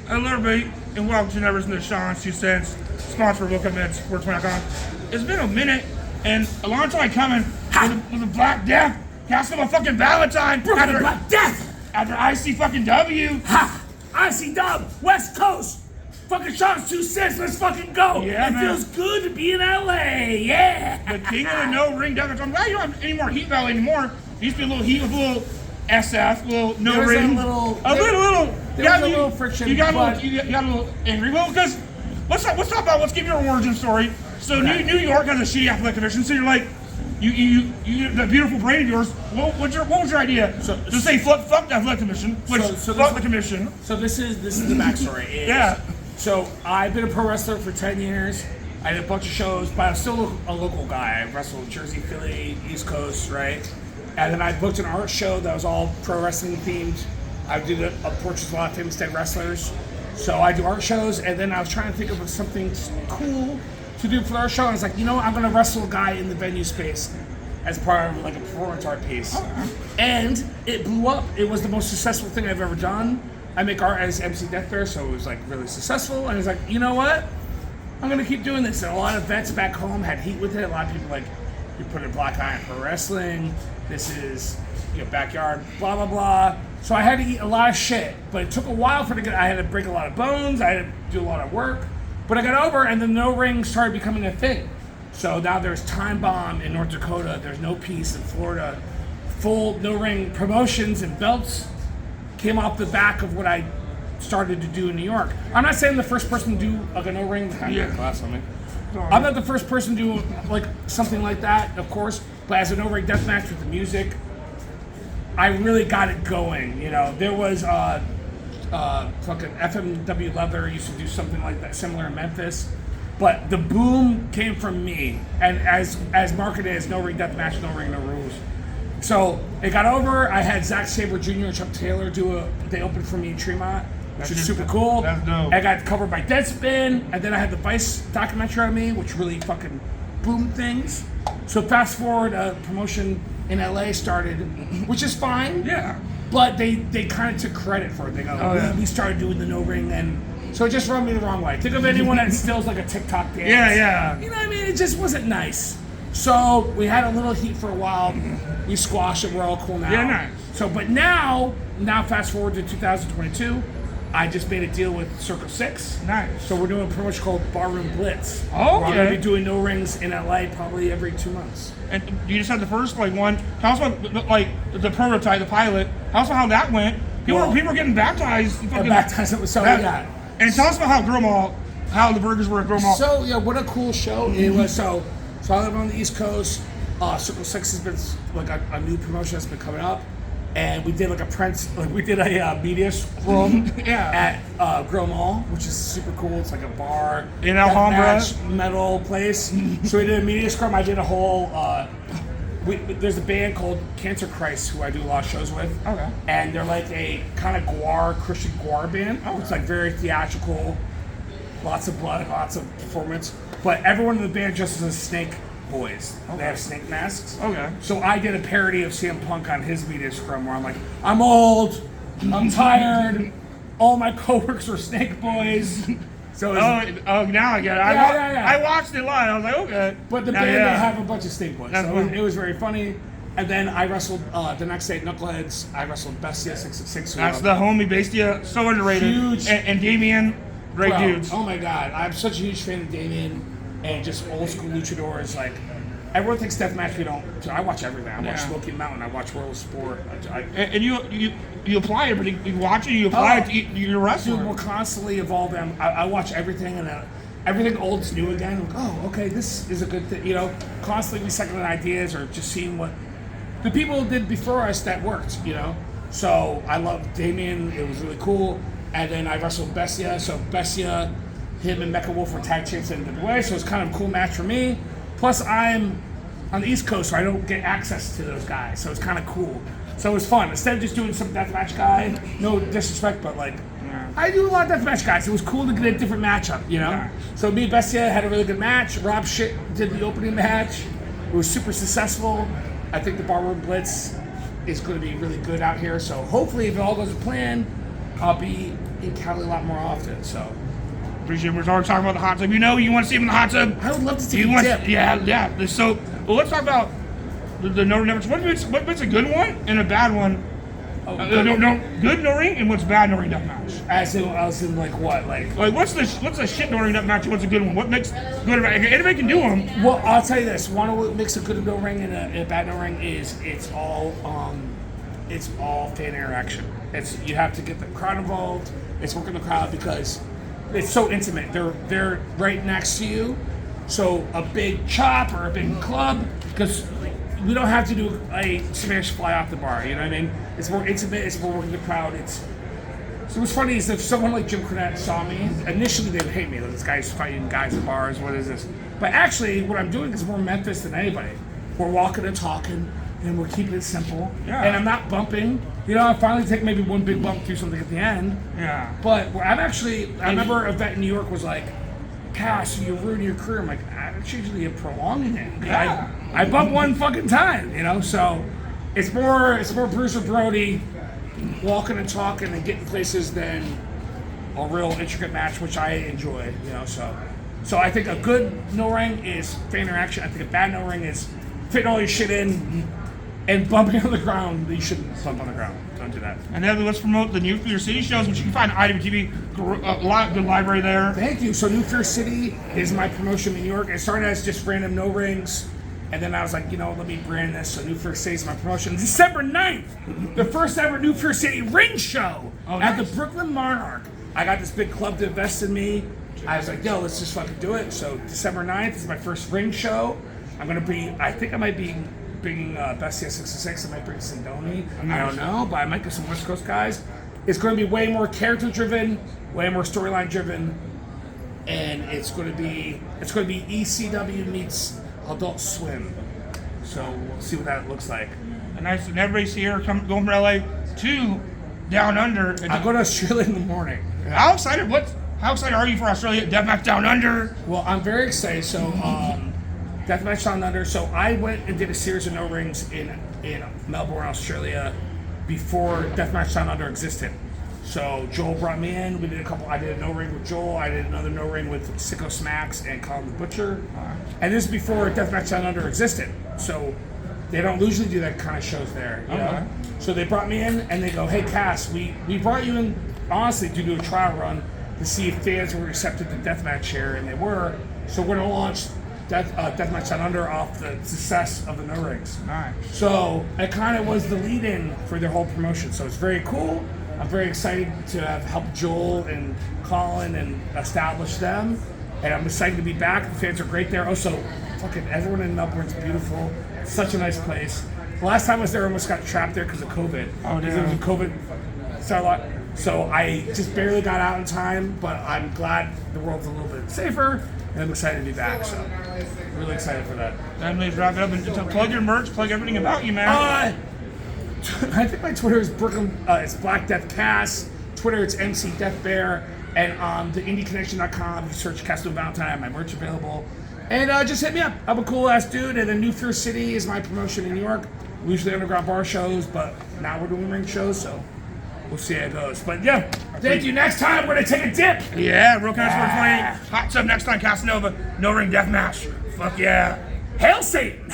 Hello, everybody, and welcome to Never Listen to Sean's 2 Cents, sponsored by BookUpNet.com. It's been a minute, and a long time coming with the Black Death, Casanova fucking Valentine. After Black Death! After IC fucking W. Ha! IC Dub, West Coast! Fucking Sean's 2 Cents, let's fucking go! Yeah, it man. feels good to be in LA, yeah! The king of the no-ring death. I'm glad you don't have any more Heat Valley anymore. There used to be a little Heat with a little SF, a little no-ring. There was a little friction. You got a little angry. Well, because let's talk about, let's give your origin story. So Okay. New York has a shitty athletic commission, so you're like, you the beautiful brain of yours, what was your idea? So- to say fuck the athletic commission, which fuck the commission. So this is the backstory. Yeah. So I've been a pro wrestler for 10 years. I did a bunch of shows, but I'm still a local guy. I wrestled Jersey, Philly, East Coast, right? And then I booked an art show that was all pro wrestling themed. I did a portraits of a lot of famous dead wrestlers. So I do art shows, and then I was trying to think of something cool to do for the art show. And I was like, you know what, I'm gonna wrestle a guy in the venue space as part of like a performance art piece. And it blew up. It was the most successful thing I've ever done. I make art as MC Death Bear, so it was like really successful. And I was like, you know what? I'm gonna keep doing this. And a lot of vets back home had heat with it. A lot of people like, you put a black eye on pro wrestling. This is, backyard, blah, blah, blah. So I had to eat a lot of shit, but it took a while for it to get, I had to break a lot of bones, I had to do a lot of work, but I got over, and the no ring started becoming a thing. So now there's Time Bomb in North Dakota, there's No Peace in Florida, full no ring promotions and belts came off the back of what I started to do in New York. I'm not saying the first person to do like a no ring, class on me. I'm not the first person to do like something like that, of course, but as a no-ring death match with the music, I really got it going. There was fucking FMW Leather used to do something like that, similar in Memphis, but the boom came from me, and as marketed as no-ring death match, no ring, no rules. So it got over. I had Zack Sabre Jr. and Chuck Taylor they opened for me in Tremont, which is super cool. That's dope. I got covered by Deadspin, and then I had the Vice documentary on me, which really fucking boomed things. So fast forward, promotion in LA started, which is fine. Yeah. But they kind of took credit for it. They go, we started doing the no ring, and so it just rubbed me the wrong way. Think of anyone that stills like a TikTok dance. Yeah. You know what I mean? It just wasn't nice. So we had a little heat for a while. We squashed it. We're all cool now. Yeah, nice. So, but now fast forward to 2022. I just made a deal with Circle 6. Nice. So we're doing a promotion called Barroom Blitz. Oh, We're okay. going to be doing no rings in LA probably every 2 months. And you just had the first one. Tell us about the prototype, the pilot. Tell us about how that went. People were getting baptized. Yeah. And tell us about how the burgers were at Grill Mall. So yeah, what a cool show it was. So I live on the East Coast. Circle 6 has been like a new promotion that's been coming up, and we did a media room at Grill Mall, which is super cool. It's like a bar In Alhambra. metal place. So we did a media scrum. I did a whole. There's a band called Cancer Christ who I do a lot of shows with. Okay. And they're like a kind of Christian guar band. Oh, it's like very theatrical, lots of blood, lots of performance. But everyone in the band dresses as Snake Boys. Okay. They have snake masks. Okay. So I did a parody of CM Punk on his media scrum where I'm like, I'm old, I'm tired, all my coworkers are Snake Boys. So now I get it. I watched it live. I was like, okay. But the band, they have a bunch of Snake Boys. So it was very funny. And then I wrestled the next day at Knuckleheads. I wrestled Bestia 666. That's the homie Bestia. So underrated. Huge. And Damien, great dudes. Oh my God. I'm such a huge fan of Damien and just old school luchadors. Like, everyone thinks deathmatch, we don't. So I watch everything. I watch Smoky Mountain. I watch World of Sport. And you apply it, but you watch it, you apply it to your wrestling. Dude, we're constantly evolving. I watch everything, and everything old's new again. I'm like, oh, okay, this is a good thing. Constantly recycling ideas or just seeing what the people did before us that worked, So I love Damien. It was really cool. And then I wrestled Bestia. So Bestia, him and Mecha Wolf were tag champs in the way. So it's kind of a cool match for me. Plus, I'm on the East Coast, so I don't get access to those guys. So it's kind of cool. So it was fun. Instead of just doing some deathmatch guy, no disrespect, but I do a lot of deathmatch guys. It was cool to get a different matchup, So me and Bestia had a really good match. Rob Shit did the opening match. It was super successful. I think the Barroom Blitz is going to be really good out here. So hopefully, if it all goes to plan, I'll be in Cali a lot more often. So Appreciate it. We're already talking about the hot tub. You know, you want to see him in the hot tub. I would love to take You a want, dip. yeah. So, well, let's talk about the no ring match. What's a good one and a bad one? Good no ring and what's bad no ring death match. As in like what? Like what's a shit no ring death match and what's a good one? What makes good? Anybody can do them. Well, I'll tell you this. One of what makes a good no ring and a bad no ring is it's all fan interaction. You have to get the crowd involved. It's working the crowd because it's so intimate. They're right next to you. So a big chop or a big club, because we don't have to do a smash fly off the bar. You know what I mean? It's more intimate. It's more working the crowd. So what's funny is if someone like Jim Cornette saw me, initially they would hate me. Like, this guy's fighting guys at bars. What is this? But actually, what I'm doing is more Memphis than anybody. We're walking and talking, and we're keeping it simple. Yeah. And I'm not bumping. You know, I finally take maybe one big bump through something at the end. Yeah. But I remember a vet in New York was like, Cass, you're ruining your career. I'm like, that's usually prolonging it. Yeah. I bump one fucking time, you know? So it's more Bruce or Brody walking and talking and getting places than a real intricate match, which I enjoy, you know? So I think a good no ring is fan interaction. I think a bad no ring is fitting all your shit in and bumping on the ground. You shouldn't bump on the ground. Don't do that. And then let's promote the New Fear City shows, which you can find on IWTV. Good library there. Thank you. So New Fear City is my promotion in New York. It started as just random no rings, and then I was like, let me brand this. So New Fear City is my promotion. December 9th, the first ever New Fear City ring show at the Brooklyn Monarch. I got this big club to invest in me. I was like, let's just fucking do it. So December 9th is my first ring show. I think I might be bringing Bestia 66. I might bring Sindoni. I don't know, but I might get some West Coast guys. It's going to be way more character driven, way more storyline driven, and it's going to be ECW meets Adult Swim. So we'll see what that looks like. And everybody's here, going from LA to Down Under. I go to Australia in the morning. How excited are you for Australia? Deathmatch Down Under. Well, I'm very excited. So Deathmatch Down Under. So I went and did a series of no rings in Melbourne, Australia, before Deathmatch Down Under existed. So Joel brought me in. We did a couple. I did a no ring with Joel. I did another no ring with Sicko Smacks and Colin the Butcher. And this is before Deathmatch Down Under existed. So they don't usually do that kind of shows there. You know? So they brought me in and they go, "Hey Cass, we brought you in honestly to do a trial run to see if fans were receptive to Deathmatch here, and they were. So we're gonna launch Deathmatch Down Under off the success of the no rings. Nice. So it kind of was the lead-in for their whole promotion. So it's very cool. I'm very excited to have helped Joel and Colin and establish them. And I'm excited to be back. The fans are great there. Also, fucking everyone in Melbourne's beautiful. It's such a nice place. The last time I was there, I almost got trapped there because of COVID. Oh, Because it was a COVID starlight. So I just barely got out in time, but I'm glad the world's a little bit safer, and I'm excited to be back. So really excited for that. And please wrap it up and plug your merch, plug everything about you, man. I think my Twitter is Brooklyn. It's Black Death Cass. Twitter, it's MC Death Bear. And on the IndieConnection.com, you search Casanova Valentine, my merch available. And just hit me up. I'm a cool ass dude. And then New Fear City is my promotion in New York. We usually underground bar shows, but now we're doing ring shows, so we'll see how it goes. But yeah, thank you. Next time, we're going to take a dip. Yeah, Real Country 420. Hot tub next time, Casanova. No ring death match. Fuck yeah. Hail Satan.